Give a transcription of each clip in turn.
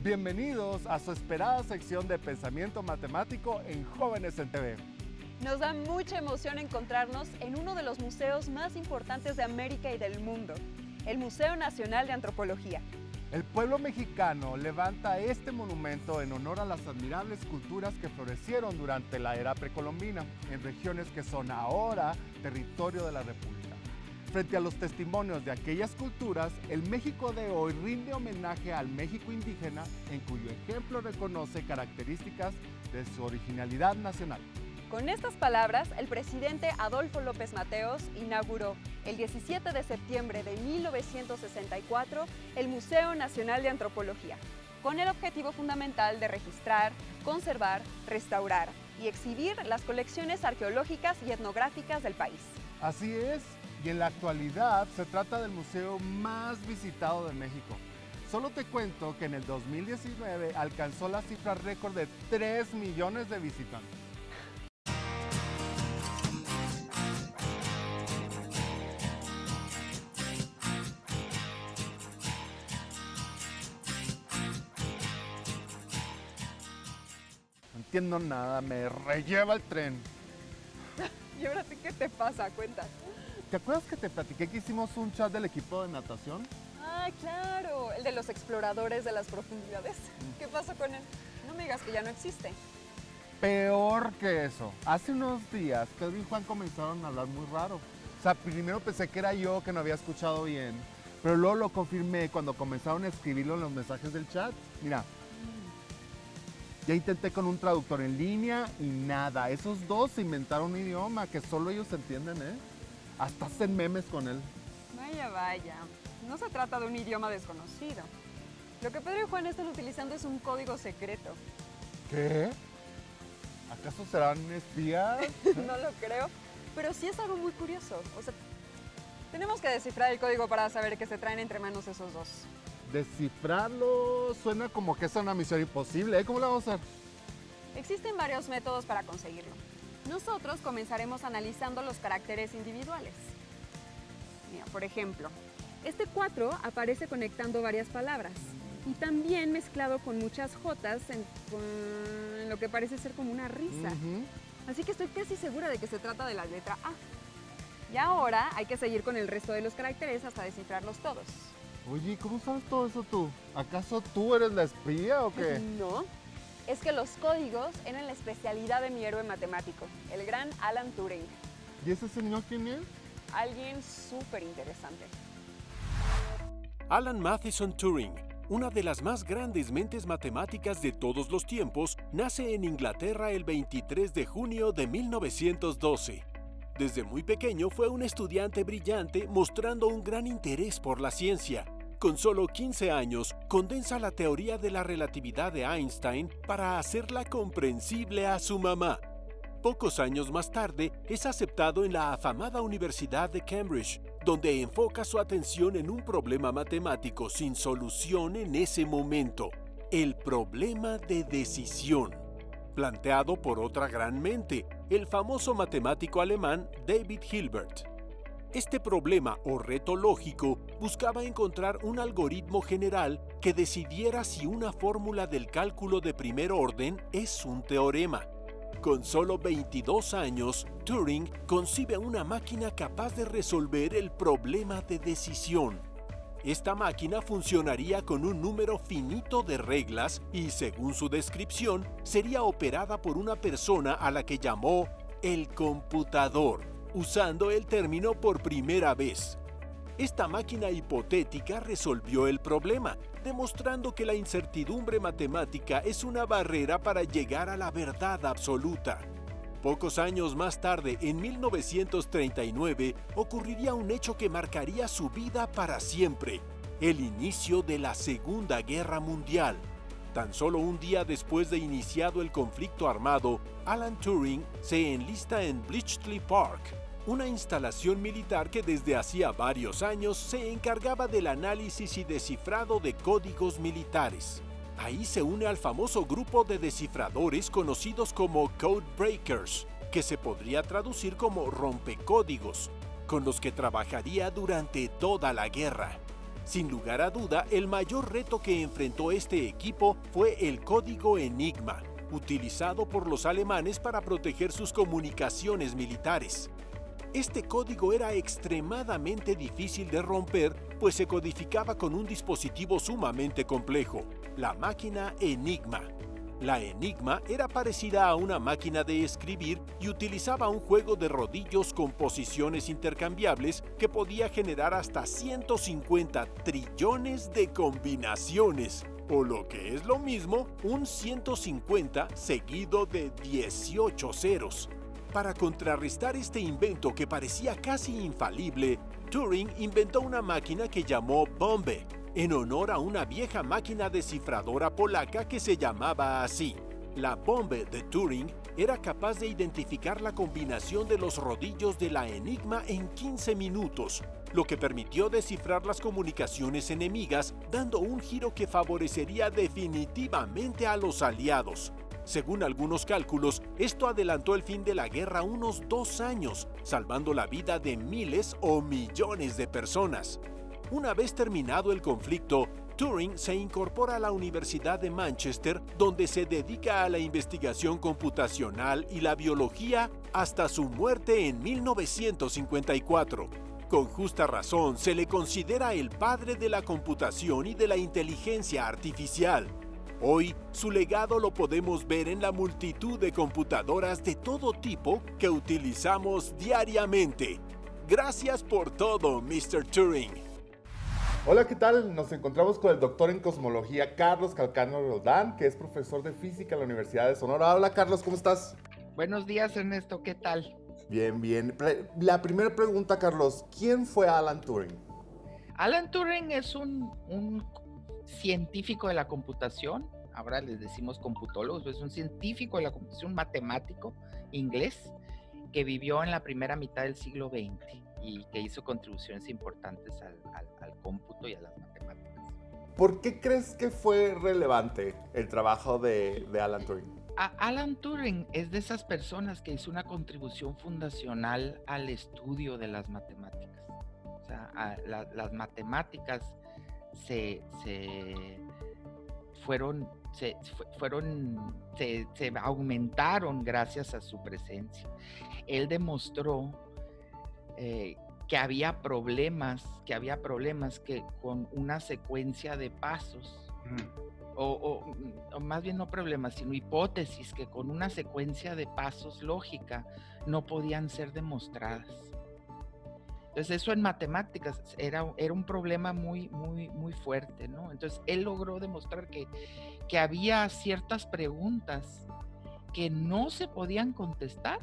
Bienvenidos a su esperada sección de pensamiento matemático en Jóvenes en TV. Nos da mucha emoción encontrarnos en uno de los museos más importantes de América y del mundo, el Museo Nacional de Antropología. El pueblo mexicano levanta este monumento en honor a las admirables culturas que florecieron durante la era precolombina en regiones que son ahora territorio de la República. Frente a los testimonios de aquellas culturas, el México de hoy rinde homenaje al México indígena, en cuyo ejemplo reconoce características de su originalidad nacional. Con estas palabras, el presidente Adolfo López Mateos inauguró el 17 de septiembre de 1964 el Museo Nacional de Antropología, con el objetivo fundamental de registrar, conservar, restaurar y exhibir las colecciones arqueológicas y etnográficas del país. Así es, y en la actualidad se trata del museo más visitado de México. Solo te cuento que en el 2019 alcanzó la cifra récord de 3 millones de visitantes. No entiendo nada, me relleva el tren. ¿Y ahora qué te pasa? Cuenta. ¿Te acuerdas que te platiqué que hicimos un chat del equipo de natación? Ah, claro, el de los exploradores de las profundidades. ¿Qué pasó con él? No me digas que ya no existe. Peor que eso. Hace unos días, Pedro y Juan comenzaron a hablar muy raro. O sea, primero pensé que era yo que no había escuchado bien, pero luego lo confirmé cuando comenzaron a escribirlo en los mensajes del chat. Mira, ya intenté con un traductor en línea y nada. Esos dos se inventaron un idioma que solo ellos entienden, ¿eh? Hasta hacen memes con él. Vaya, vaya. No se trata de un idioma desconocido. Lo que Pedro y Juan están utilizando es un código secreto. ¿Qué? ¿Acaso serán espías? No lo creo, pero sí es algo muy curioso. O sea, tenemos que descifrar el código para saber qué se traen entre manos esos dos. Descifrarlo suena como que es una misión imposible, ¿eh? ¿Cómo lo vamos a hacer? Existen varios métodos para conseguirlo. Nosotros comenzaremos analizando los caracteres individuales. Mira, por ejemplo, este 4 aparece conectando varias palabras y también mezclado con muchas jotas con lo que parece ser como una risa. Así que estoy casi segura de que se trata de la letra A. Y ahora hay que seguir con el resto de los caracteres hasta descifrarlos todos. Oye, ¿cómo sabes todo eso tú? ¿Acaso tú eres la espía o qué? No, es que los códigos eran la especialidad de mi héroe matemático, el gran Alan Turing. ¿Y ese señor quién es? Alguien súper interesante. Alan Matheson Turing, una de las más grandes mentes matemáticas de todos los tiempos, nace en Inglaterra el 23 de junio de 1912. Desde muy pequeño fue un estudiante brillante mostrando un gran interés por la ciencia. Con solo 15 años, condensa la teoría de la relatividad de Einstein para hacerla comprensible a su mamá. Pocos años más tarde, es aceptado en la afamada Universidad de Cambridge, donde enfoca su atención en un problema matemático sin solución en ese momento: el problema de decisión, planteado por otra gran mente, el famoso matemático alemán David Hilbert. Este problema o reto lógico buscaba encontrar un algoritmo general que decidiera si una fórmula del cálculo de primer orden es un teorema. Con solo 22 años, Turing concibe una máquina capaz de resolver el problema de decisión. Esta máquina funcionaría con un número finito de reglas y, según su descripción, sería operada por una persona a la que llamó el computador, usando el término por primera vez. Esta máquina hipotética resolvió el problema, demostrando que la incertidumbre matemática es una barrera para llegar a la verdad absoluta. Pocos años más tarde, en 1939, ocurriría un hecho que marcaría su vida para siempre: el inicio de la Segunda Guerra Mundial. Tan solo un día después de iniciado el conflicto armado, Alan Turing se enlista en Bletchley Park, una instalación militar que desde hacía varios años se encargaba del análisis y descifrado de códigos militares. Ahí se une al famoso grupo de descifradores conocidos como Code Breakers, que se podría traducir como rompecódigos, con los que trabajaría durante toda la guerra. Sin lugar a duda, el mayor reto que enfrentó este equipo fue el código Enigma, utilizado por los alemanes para proteger sus comunicaciones militares. Este código era extremadamente difícil de romper, pues se codificaba con un dispositivo sumamente complejo, la máquina Enigma. La Enigma era parecida a una máquina de escribir y utilizaba un juego de rodillos con posiciones intercambiables que podía generar hasta 150 trillones de combinaciones, o lo que es lo mismo, un 150 seguido de 18 ceros. Para contrarrestar este invento que parecía casi infalible, Turing inventó una máquina que llamó Bombe, en honor a una vieja máquina descifradora polaca que se llamaba así. La Bombe de Turing era capaz de identificar la combinación de los rodillos de la Enigma en 15 minutos, lo que permitió descifrar las comunicaciones enemigas, dando un giro que favorecería definitivamente a los aliados. Según algunos cálculos, esto adelantó el fin de la guerra unos 2 años, salvando la vida de miles o millones de personas. Una vez terminado el conflicto, Turing se incorpora a la Universidad de Manchester, donde se dedica a la investigación computacional y la biología hasta su muerte en 1954. Con justa razón, se le considera el padre de la computación y de la inteligencia artificial. Hoy, su legado lo podemos ver en la multitud de computadoras de todo tipo que utilizamos diariamente. Gracias por todo, Mr. Turing. Hola, ¿qué tal? Nos encontramos con el doctor en cosmología Carlos Calcano Roldán, que es profesor de física en la Universidad de Sonora. Hola, Carlos, ¿cómo estás? Buenos días, Ernesto, ¿qué tal? Bien, bien. La primera pregunta, Carlos, ¿quién fue Alan Turing? Alan Turing es un científico de la computación, ahora les decimos computólogos, es un científico de la computación, un matemático inglés que vivió en la primera mitad del siglo XX y que hizo contribuciones importantes al cómputo y a las matemáticas. ¿Por qué crees que fue relevante el trabajo de Alan Turing? Alan Turing es de esas personas que hizo una contribución fundacional al estudio de las matemáticas. O sea, las matemáticas se aumentaron gracias a su presencia. Él demostró que había problemas que con una secuencia de pasos, o más bien no problemas, sino hipótesis que con una secuencia de pasos lógica no podían ser demostradas. Entonces eso en matemáticas era un problema muy, muy, muy fuerte, ¿no? Entonces él logró demostrar que había ciertas preguntas que no se podían contestar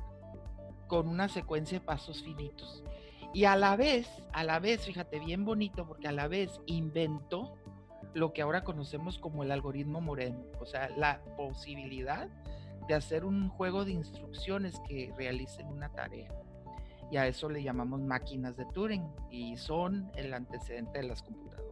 con una secuencia de pasos finitos. Y a la vez, fíjate, bien bonito, porque a la vez inventó lo que ahora conocemos como el algoritmo Moreno, o sea, la posibilidad de hacer un juego de instrucciones que realicen una tarea. Y a eso le llamamos máquinas de Turing, y son el antecedente de las computadoras.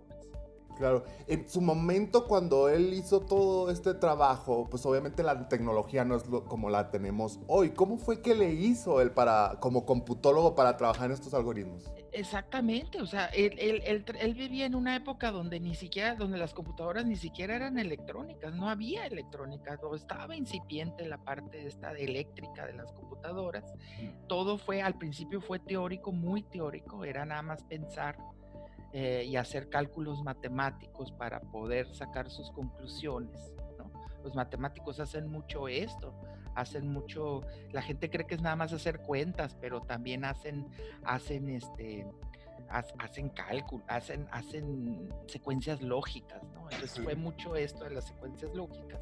Claro, en su momento cuando él hizo todo este trabajo, pues obviamente la tecnología no es como la tenemos hoy. ¿Cómo fue que le hizo él como computólogo para trabajar en estos algoritmos? Exactamente, o sea, él vivía en una época donde donde las computadoras ni siquiera eran electrónicas, no había electrónica, o estaba incipiente la parte esta eléctrica de las computadoras. Todo al principio fue teórico, muy teórico, era nada más pensar y hacer cálculos matemáticos para poder sacar sus conclusiones, ¿no? Los matemáticos hacen mucho esto, la gente cree que es nada más hacer cuentas, pero también hacen cálculos, hacen secuencias lógicas, ¿no? Entonces fue mucho esto de las secuencias lógicas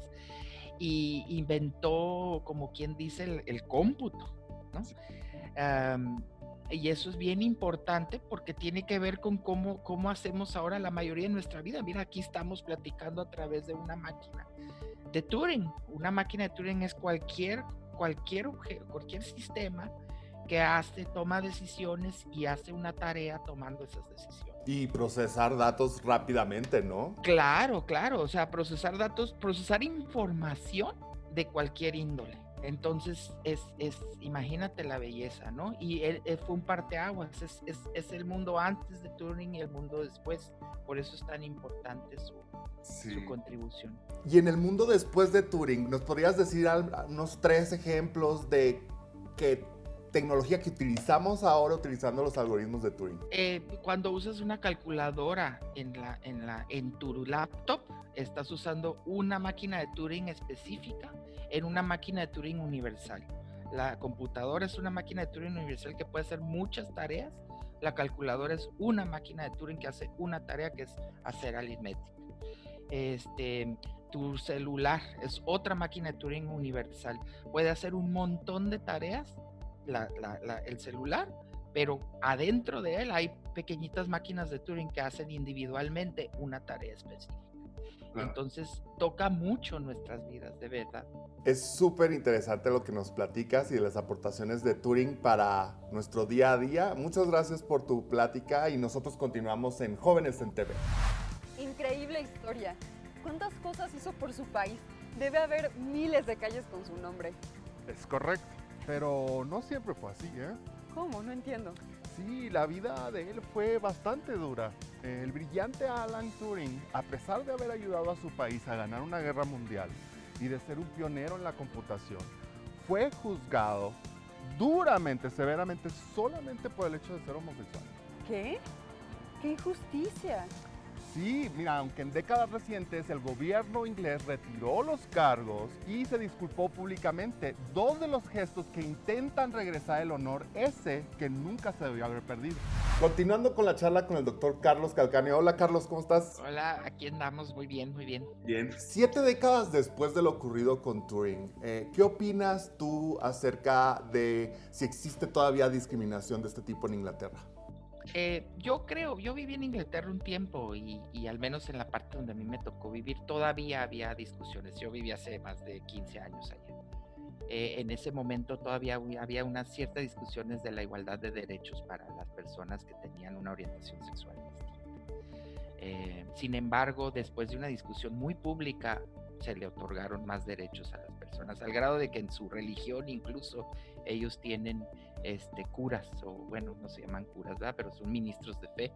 y inventó, como quien dice, el cómputo, ¿no? Y eso es bien importante porque tiene que ver con cómo hacemos ahora la mayoría de nuestra vida. Mira, aquí estamos platicando a través de una máquina de Turing. Una máquina de Turing es cualquier objeto, cualquier sistema que toma decisiones y hace una tarea tomando esas decisiones. Y procesar datos rápidamente, ¿no? Claro, o sea, procesar datos, procesar información de cualquier índole. Entonces, imagínate la belleza, ¿no? Y él fue un parteaguas, es el mundo antes de Turing y el mundo después. Por eso es tan importante su contribución. Y en el mundo después de Turing, ¿nos podrías decir unos 3 ejemplos de qué tecnología que utilizamos ahora utilizando los algoritmos de Turing? Cuando usas una calculadora en tu laptop, estás usando una máquina de Turing específica en una máquina de Turing universal. La computadora es una máquina de Turing universal que puede hacer muchas tareas. La calculadora es una máquina de Turing que hace una tarea, que es hacer aritmética. Tu celular es otra máquina de Turing universal. Puede hacer un montón de tareas, el celular, pero adentro de él hay pequeñitas máquinas de Turing que hacen individualmente una tarea específica. Claro. Entonces toca mucho nuestras vidas, de verdad. Es súper interesante lo que nos platicas y las aportaciones de Turing para nuestro día a día. Muchas gracias por tu plática y nosotros continuamos en Jóvenes en TV. Increíble historia. ¿Cuántas cosas hizo por su país? Debe haber miles de calles con su nombre. Es correcto, pero no siempre fue así, ¿eh? ¿Cómo? No entiendo. Sí, la vida de él fue bastante dura. El brillante Alan Turing, a pesar de haber ayudado a su país a ganar una guerra mundial y de ser un pionero en la computación, fue juzgado duramente, severamente, solamente por el hecho de ser homosexual. ¿Qué? ¡Qué injusticia! Sí, mira, aunque en décadas recientes el gobierno inglés retiró los cargos y se disculpó públicamente, 2 de los gestos que intentan regresar el honor ese que nunca se debió haber perdido. Continuando con la charla con el doctor Carlos Calcáneo. Hola Carlos, ¿cómo estás? Hola, aquí andamos, muy bien, muy bien. Bien. 7 décadas después de lo ocurrido con Turing, ¿qué opinas tú acerca de si existe todavía discriminación de este tipo en Inglaterra? Yo viví en Inglaterra un tiempo y al menos en la parte donde a mí me tocó vivir todavía había discusiones. Yo viví hace más de 15 años allá. En ese momento todavía había unas ciertas discusiones de la igualdad de derechos para las personas que tenían una orientación sexual distinta. Sin embargo, después de una discusión muy pública, se le otorgaron más derechos a las personas, al grado de que en su religión incluso ellos tienen curas, o bueno, no se llaman curas, ¿verdad? Pero son ministros de fe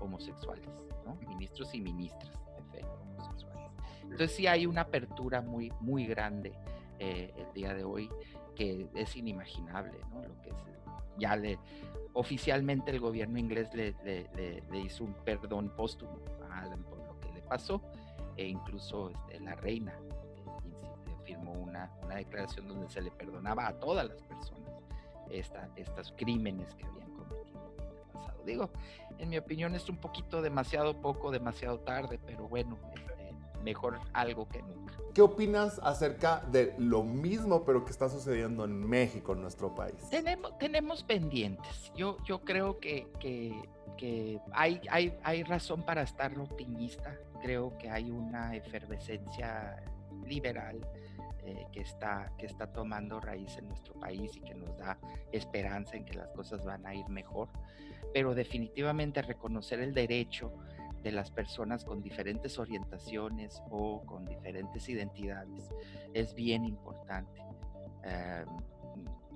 homosexuales, ¿no? Ministros y ministras de fe homosexuales. Entonces sí hay una apertura muy, muy grande el día de hoy, que es inimaginable, ¿no? Lo que es, oficialmente el gobierno inglés le hizo un perdón póstumo a Alan por lo que le pasó, e incluso la reina firmó una declaración donde se le perdonaba a todas las personas estos crímenes que habían cometido en el pasado. Digo, en mi opinión es un poquito demasiado poco, demasiado tarde, pero bueno, mejor algo que nunca. ¿Qué opinas acerca de lo mismo, pero que está sucediendo en México, en nuestro país? Tenemos pendientes. Yo creo que hay razón para estar optimista. Creo que hay una efervescencia liberal que está tomando raíz en nuestro país y que nos da esperanza en que las cosas van a ir mejor, pero definitivamente reconocer el derecho de las personas con diferentes orientaciones o con diferentes identidades es bien importante.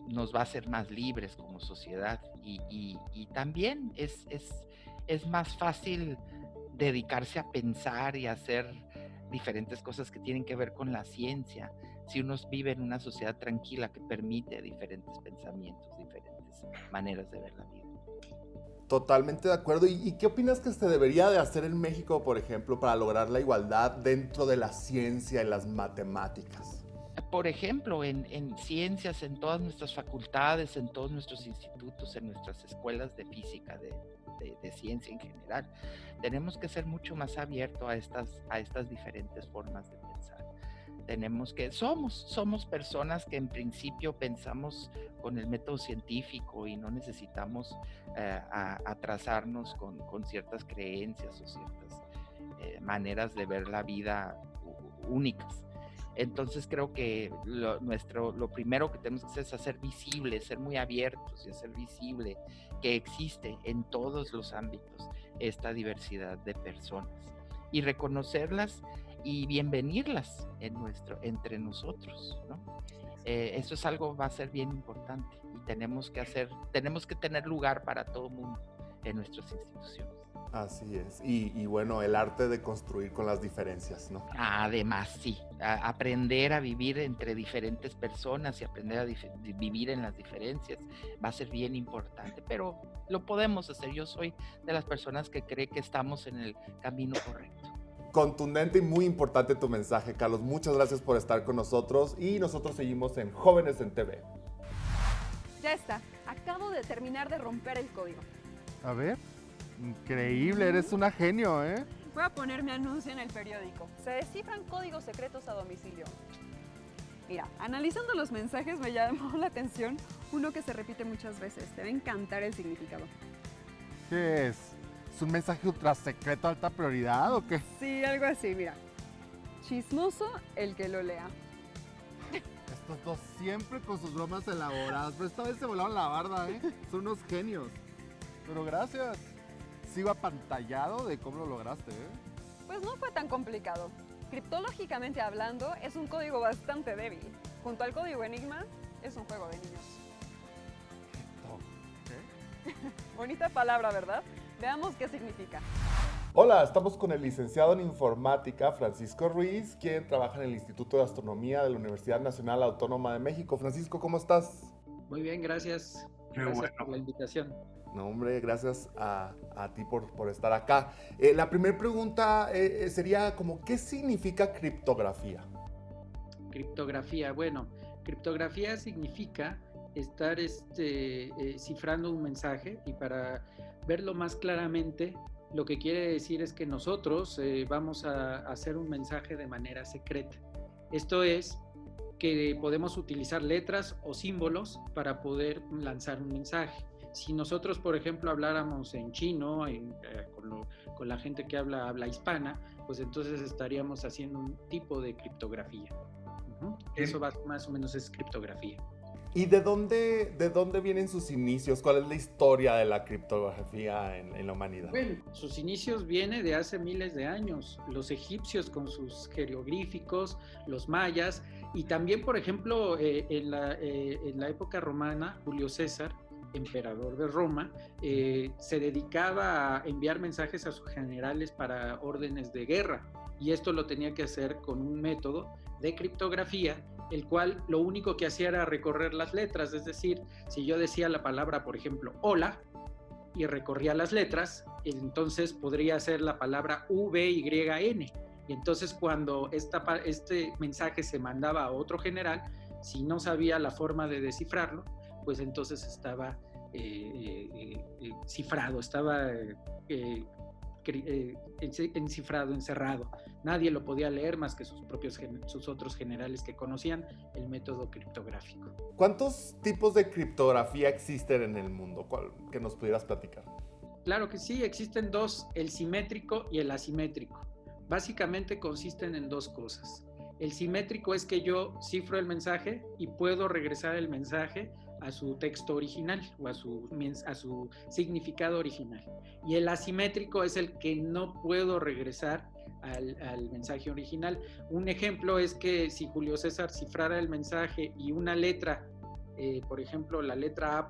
Nos va a hacer más libres como sociedad y también es más fácil dedicarse a pensar y a hacer diferentes cosas que tienen que ver con la ciencia, si uno vive en una sociedad tranquila que permite diferentes pensamientos, diferentes maneras de ver la vida. Totalmente de acuerdo. ¿Y qué opinas que se debería de hacer en México, por ejemplo, para lograr la igualdad dentro de la ciencia y las matemáticas? Por ejemplo, en ciencias, en todas nuestras facultades, en todos nuestros institutos, en nuestras escuelas de física, de ciencia en general, tenemos que ser mucho más abiertos a estas diferentes formas de pensar. Somos personas que en principio pensamos con el método científico y no necesitamos atrasarnos con ciertas creencias o ciertas maneras de ver la vida únicas. Entonces creo que lo primero que tenemos que hacer es hacer visible, ser muy abiertos y hacer visible que existe en todos los ámbitos esta diversidad de personas y reconocerlas y bienvenirlas entre nosotros, ¿no? Eso es algo, va a ser bien importante y tenemos que tener lugar para todo mundo en nuestras instituciones. Así es. Y bueno, el arte de construir con las diferencias, ¿no? Además, sí. Aprender a vivir entre diferentes personas y aprender a vivir en las diferencias va a ser bien importante, pero lo podemos hacer. Yo soy de las personas que cree que estamos en el camino correcto. Contundente y muy importante tu mensaje, Carlos. Muchas gracias por estar con nosotros y nosotros seguimos en Jóvenes en TV. Ya está. Acabo de terminar de romper el código. A ver. Increíble, eres una genio, ¿eh? Voy a poner mi anuncio en el periódico. Se descifran códigos secretos a domicilio. Mira, analizando los mensajes me llamó la atención uno que se repite muchas veces. Te va a encantar el significado. ¿Qué es? ¿Es un mensaje ultra secreto, alta prioridad o qué? Sí, algo así, mira. Chismoso el que lo lea. Estos dos siempre con sus bromas elaboradas, pero esta vez se volaron la barda, ¿eh? Son unos genios. Pero gracias. Sigo apantallado de cómo lo lograste, ¿eh? Pues no fue tan complicado. Criptológicamente hablando, es un código bastante débil. Junto al código Enigma, es un juego de niños. ¿Qué? Bonita palabra, ¿verdad? Veamos qué significa. Hola, estamos con el licenciado en Informática, Francisco Ruiz, quien trabaja en el Instituto de Astronomía de la Universidad Nacional Autónoma de México. Francisco, ¿cómo estás? Muy bien, gracias. Qué Gracias bueno. por la invitación. No, hombre, gracias a ti por estar acá. La primera pregunta sería como, ¿qué significa criptografía? Criptografía, bueno, criptografía significa estar cifrando un mensaje, y para verlo más claramente, lo que quiere decir es que nosotros vamos a hacer un mensaje de manera secreta. Esto es que podemos utilizar letras o símbolos para poder lanzar un mensaje. Si nosotros, por ejemplo, habláramos en chino, con la gente que habla hispana, pues entonces estaríamos haciendo un tipo de criptografía. Eso más o menos es criptografía. ¿Y de dónde vienen sus inicios? ¿Cuál es la historia de la criptografía en la humanidad? Bueno, sus inicios vienen de hace miles de años. Los egipcios con sus jeroglíficos, los mayas, y también, por ejemplo, en la época romana, Julio César, emperador de Roma, se dedicaba a enviar mensajes a sus generales para órdenes de guerra, y esto lo tenía que hacer con un método de criptografía, el cual lo único que hacía era recorrer las letras. Es decir, si yo decía la palabra, por ejemplo, hola, y recorría las letras, entonces podría ser la palabra VYN, y entonces cuando este mensaje se mandaba a otro general, si no sabía la forma de descifrarlo, pues entonces estaba cifrado, estaba encifrado, encerrado. Nadie lo podía leer más que sus otros generales que conocían el método criptográfico. ¿Cuántos tipos de criptografía existen en el mundo? ¿Cuál que nos pudieras platicar? Claro que sí, existen dos, el simétrico y el asimétrico. Básicamente consisten en dos cosas. El simétrico es que yo cifro el mensaje y puedo regresar el mensaje a su texto original o a su significado original. Y el asimétrico es el que no puedo regresar al mensaje original. Un ejemplo es que si Julio César cifrara el mensaje y una letra, por ejemplo, la letra A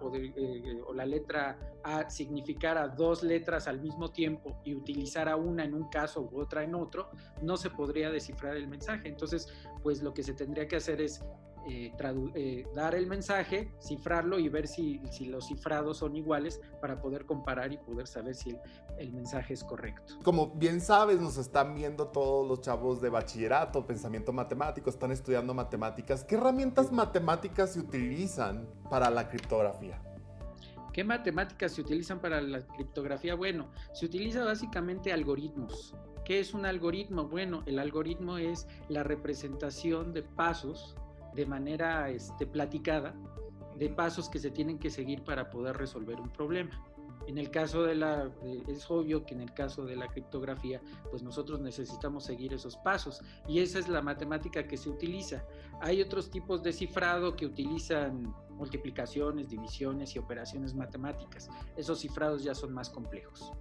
o la letra A significara dos letras al mismo tiempo y utilizara una en un caso u otra en otro, no se podría descifrar el mensaje. Entonces, pues lo que se tendría que hacer es dar el mensaje, cifrarlo y ver si los cifrados son iguales para poder comparar y poder saber si el mensaje es correcto. Como bien sabes, nos están viendo todos los chavos de bachillerato, pensamiento matemático, están estudiando matemáticas. ¿Qué herramientas matemáticas se utilizan para la criptografía? ¿Qué matemáticas se utilizan para la criptografía? Bueno, se utiliza básicamente algoritmos. ¿Qué es un algoritmo? Bueno, el algoritmo es la representación de pasos de manera platicada, de pasos que se tienen que seguir para poder resolver un problema. En el caso es obvio que en el caso de la criptografía, pues nosotros necesitamos seguir esos pasos, y esa es la matemática que se utiliza. Hay otros tipos de cifrado que utilizan multiplicaciones, divisiones y operaciones matemáticas. Esos cifrados ya son más complejos.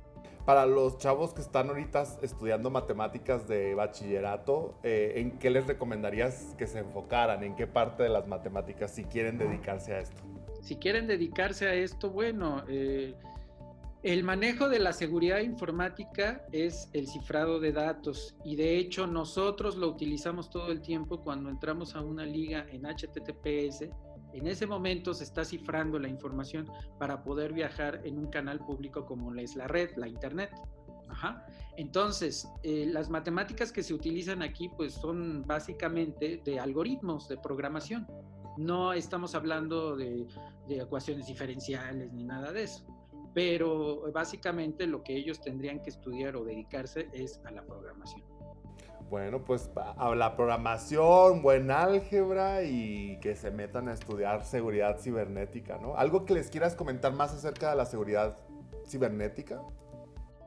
para los chavos que están ahorita estudiando matemáticas de bachillerato, ¿en qué les recomendarías que se enfocaran? ¿En qué parte de las matemáticas si quieren dedicarse a esto? Si quieren dedicarse a esto, bueno, el manejo de la seguridad informática es el cifrado de datos y de hecho nosotros lo utilizamos todo el tiempo cuando entramos a una liga en HTTPS. En ese momento se está cifrando la información para poder viajar en un canal público como es la red, la internet. Ajá. Entonces, las matemáticas que se utilizan aquí pues son básicamente de algoritmos de programación. No estamos hablando de ecuaciones diferenciales ni nada de eso. Pero básicamente lo que ellos tendrían que estudiar o dedicarse es a la programación. Bueno, pues a la programación, buen álgebra y que se metan a estudiar seguridad cibernética, ¿no? ¿Algo que les quieras comentar más acerca de la seguridad cibernética?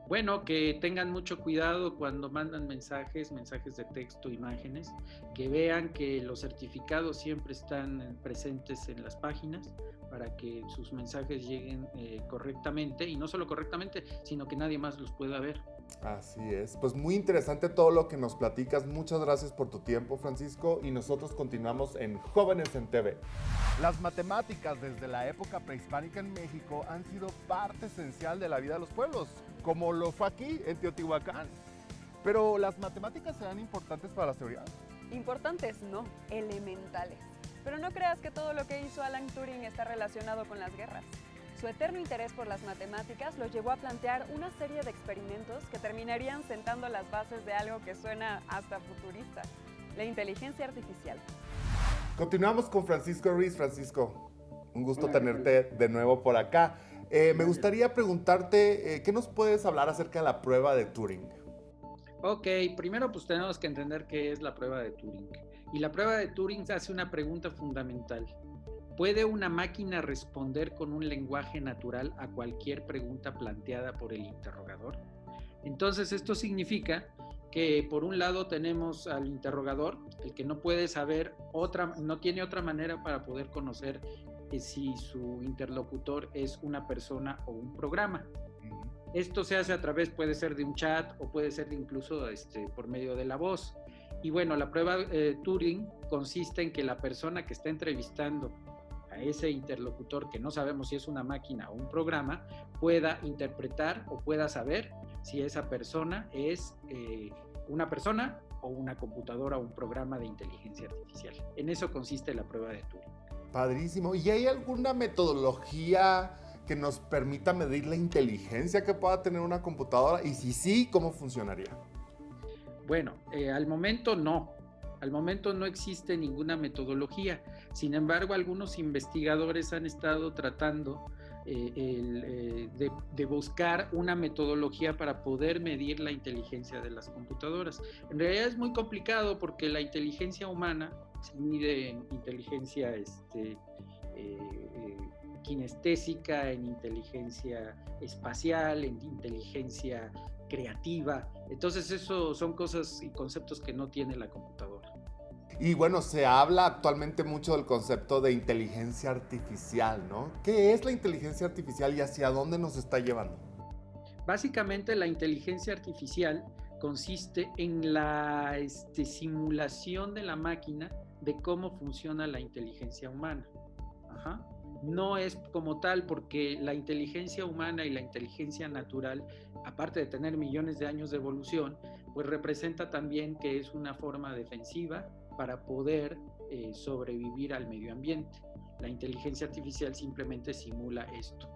Bueno, que tengan mucho cuidado cuando mandan mensajes de texto, imágenes, que vean que los certificados siempre están presentes en las páginas para que sus mensajes lleguen correctamente, y no solo correctamente, sino que nadie más los pueda ver. Así es, pues muy interesante todo lo que nos platicas. Muchas gracias por tu tiempo, Francisco, y nosotros continuamos en Jóvenes en TV. Las matemáticas desde la época prehispánica en México han sido parte esencial de la vida de los pueblos, como lo fue aquí en Teotihuacán. Pero ¿las matemáticas serán importantes para la seguridad? Importantes no, elementales. Pero no creas que todo lo que hizo Alan Turing está relacionado con las guerras. Su eterno interés por las matemáticas lo llevó a plantear una serie de experimentos que terminarían sentando las bases de algo que suena hasta futurista, la inteligencia artificial. Continuamos con Francisco Ruiz. Francisco, un gusto tenerte de nuevo por acá. Me gustaría preguntarte, ¿qué nos puedes hablar acerca de la prueba de Turing? Ok, primero pues tenemos que entender qué es la prueba de Turing. Y la prueba de Turing hace una pregunta fundamental. ¿Puede una máquina responder con un lenguaje natural a cualquier pregunta planteada por el interrogador? Entonces, esto significa que por un lado tenemos al interrogador, el que no puede saber no tiene otra manera para poder conocer si su interlocutor es una persona o un programa. Esto se hace a través, puede ser de un chat o puede ser incluso por medio de la voz. Y bueno, la prueba Turing consiste en que la persona que está entrevistando a ese interlocutor, que no sabemos si es una máquina o un programa, pueda interpretar o pueda saber si esa persona es una persona o una computadora o un programa de inteligencia artificial. En eso consiste la prueba de Turing. Padrísimo. ¿Y hay alguna metodología que nos permita medir la inteligencia que pueda tener una computadora? Y si sí, ¿cómo funcionaría? Bueno, al momento no. Al momento no existe ninguna metodología. Sin embargo, algunos investigadores han estado tratando de buscar una metodología para poder medir la inteligencia de las computadoras. En realidad es muy complicado porque la inteligencia humana se mide en inteligencia kinestésica, en inteligencia espacial, en inteligencia creativa. Entonces eso son cosas y conceptos que no tiene la computadora. Y bueno, se habla actualmente mucho del concepto de inteligencia artificial, ¿no? ¿Qué es la inteligencia artificial y hacia dónde nos está llevando? Básicamente la inteligencia artificial consiste en la simulación de la máquina de cómo funciona la inteligencia humana. Ajá. No es como tal, porque la inteligencia humana y la inteligencia natural, aparte de tener millones de años de evolución, pues representa también que es una forma defensiva para poder sobrevivir al medio ambiente. La inteligencia artificial simplemente simula esto.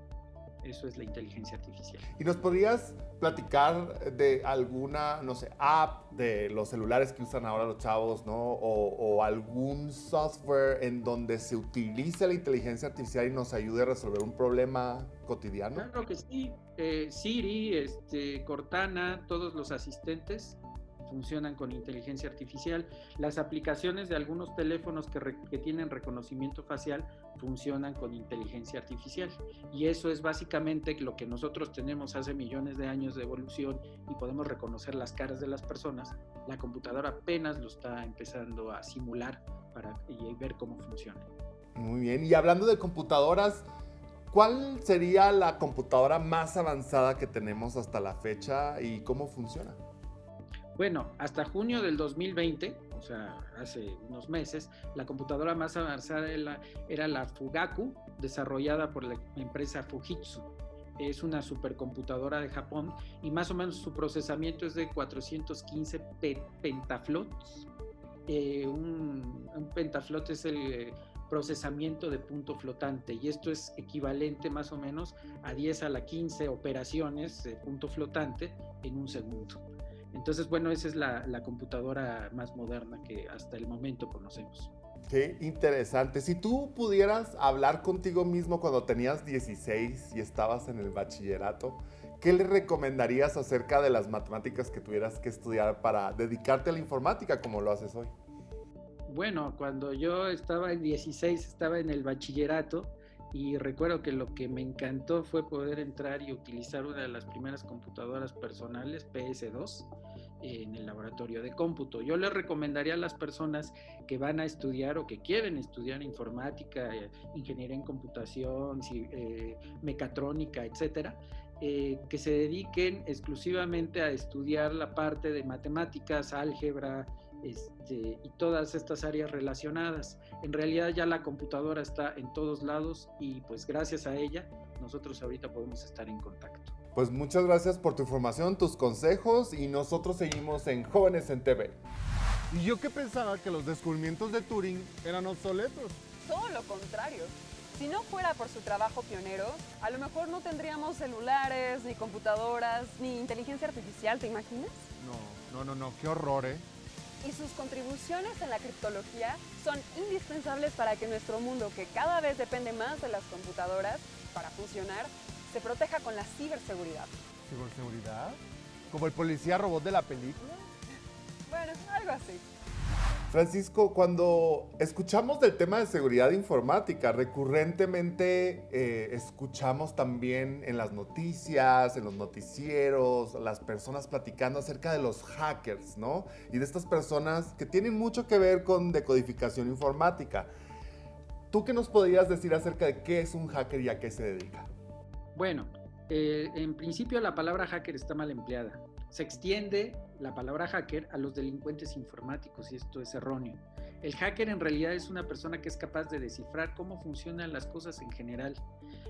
Eso es la inteligencia artificial. ¿Y nos podrías platicar de alguna, no sé, app de los celulares que usan ahora los chavos, ¿no? O algún software en donde se utilice la inteligencia artificial y nos ayude a resolver un problema cotidiano? Claro que sí. Siri, Cortana, todos los asistentes funcionan con inteligencia artificial. Las aplicaciones de algunos teléfonos que tienen reconocimiento facial funcionan con inteligencia artificial. Y eso es básicamente lo que nosotros tenemos hace millones de años de evolución y podemos reconocer las caras de las personas. La computadora apenas lo está empezando a simular y ver cómo funciona. Muy bien. Y hablando de computadoras, ¿Cuál sería la computadora más avanzada que tenemos hasta la fecha y cómo funciona? Bueno, hasta junio del 2020, o sea, hace unos meses, la computadora más avanzada era la Fugaku, desarrollada por la empresa Fujitsu. Es una supercomputadora de Japón y más o menos su procesamiento es de 415 petaflops. Un petaflop es el procesamiento de punto flotante y esto es equivalente más o menos a 10 a la 15 operaciones de punto flotante en un segundo. Entonces, bueno, esa es la computadora más moderna que hasta el momento conocemos. Qué interesante. Si tú pudieras hablar contigo mismo cuando tenías 16 y estabas en el bachillerato, ¿qué le recomendarías acerca de las matemáticas que tuvieras que estudiar para dedicarte a la informática como lo haces hoy? Bueno, cuando yo estaba en 16, estaba en el bachillerato y recuerdo que lo que me encantó fue poder entrar y utilizar una de las primeras computadoras personales, PS2, en el laboratorio de cómputo. Yo les recomendaría a las personas que van a estudiar o que quieren estudiar informática, ingeniería en computación, mecatrónica, etcétera, que se dediquen exclusivamente a estudiar la parte de matemáticas, álgebra, y todas estas áreas relacionadas. En realidad ya la computadora está en todos lados y pues gracias a ella nosotros ahorita podemos estar en contacto. Pues muchas gracias por tu información, tus consejos y nosotros seguimos en Jóvenes en TV. Y yo que pensaba que los descubrimientos de Turing eran obsoletos. Todo lo contrario. Si no fuera por su trabajo pionero, a lo mejor no tendríamos celulares, ni computadoras, ni inteligencia artificial, ¿te imaginas? No, qué horror, ¿eh? Y sus contribuciones en la criptología son indispensables para que nuestro mundo, que cada vez depende más de las computadoras para funcionar, se proteja con la ciberseguridad. ¿Ciberseguridad? ¿Como el policía robot de la película? Bueno, algo así. Francisco, cuando escuchamos del tema de seguridad informática, recurrentemente escuchamos también en las noticias, en los noticieros, las personas platicando acerca de los hackers, ¿no? Y de estas personas que tienen mucho que ver con decodificación informática. ¿Tú qué nos podrías decir acerca de qué es un hacker y a qué se dedica? Bueno, en principio la palabra hacker está mal empleada. Se extiende la palabra hacker a los delincuentes informáticos y esto es erróneo. El hacker en realidad es una persona que es capaz de descifrar cómo funcionan las cosas en general.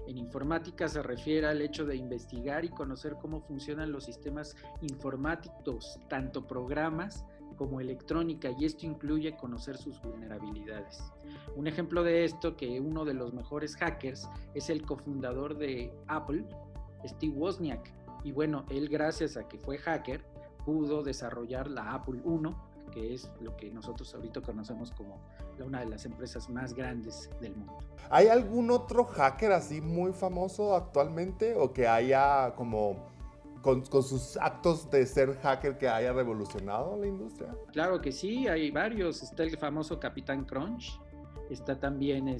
En informática se refiere al hecho de investigar y conocer cómo funcionan los sistemas informáticos, tanto programas como electrónica, y esto incluye conocer sus vulnerabilidades. Un ejemplo de esto, que uno de los mejores hackers es el cofundador de Apple, Steve Wozniak. Y bueno, él gracias a que fue hacker pudo desarrollar la Apple I, que es lo que nosotros ahorita conocemos como una de las empresas más grandes del mundo. ¿Hay algún otro hacker así muy famoso actualmente o que haya como con sus actos de ser hacker que haya revolucionado la industria? Claro que sí, hay varios. Está el famoso Capitán Crunch. Está también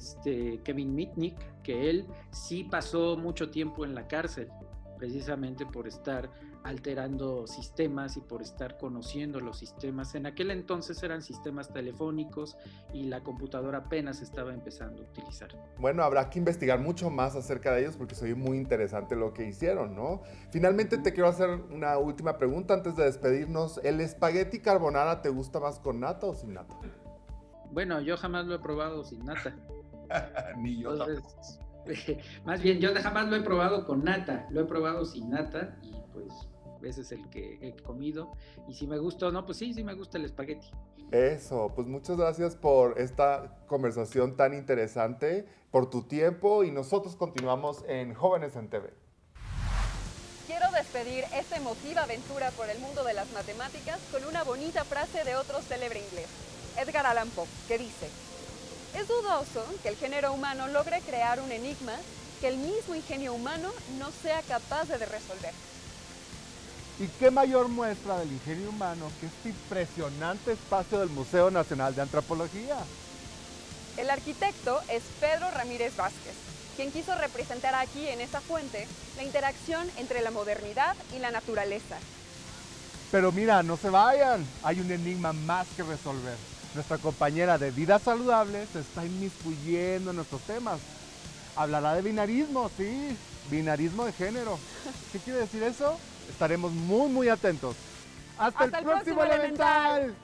Kevin Mitnick, que él sí pasó mucho tiempo en la cárcel, precisamente por estar alterando sistemas y por estar conociendo los sistemas. En aquel entonces eran sistemas telefónicos y la computadora apenas estaba empezando a utilizar. Bueno, habrá que investigar mucho más acerca de ellos porque soy muy interesante lo que hicieron, ¿no? Finalmente te quiero hacer una última pregunta antes de despedirnos. ¿El espagueti carbonara te gusta más con nata o sin nata? Bueno, yo jamás lo he probado sin nata. Ni yo tampoco. Más bien, yo jamás lo he probado con nata, lo he probado sin nata y pues ese es el que he comido. Y si me gusta o no, pues sí me gusta el espagueti. Eso, pues muchas gracias por esta conversación tan interesante, por tu tiempo y nosotros continuamos en Jóvenes en TV. Quiero despedir esta emotiva aventura por el mundo de las matemáticas con una bonita frase de otro célebre inglés, Edgar Allan Poe, que dice: es dudoso que el género humano logre crear un enigma que el mismo ingenio humano no sea capaz de resolver. ¿Y qué mayor muestra del ingenio humano que este impresionante espacio del Museo Nacional de Antropología? El arquitecto es Pedro Ramírez Vázquez, quien quiso representar aquí en esta fuente la interacción entre la modernidad y la naturaleza. Pero mira, no se vayan, hay un enigma más que resolver. Nuestra compañera de Vida Saludable se está inmiscuyendo en nuestros temas. Hablará de binarismo, sí, binarismo de género. ¿Qué quiere decir eso? Estaremos muy, muy atentos. ¡Hasta el próximo Elemental!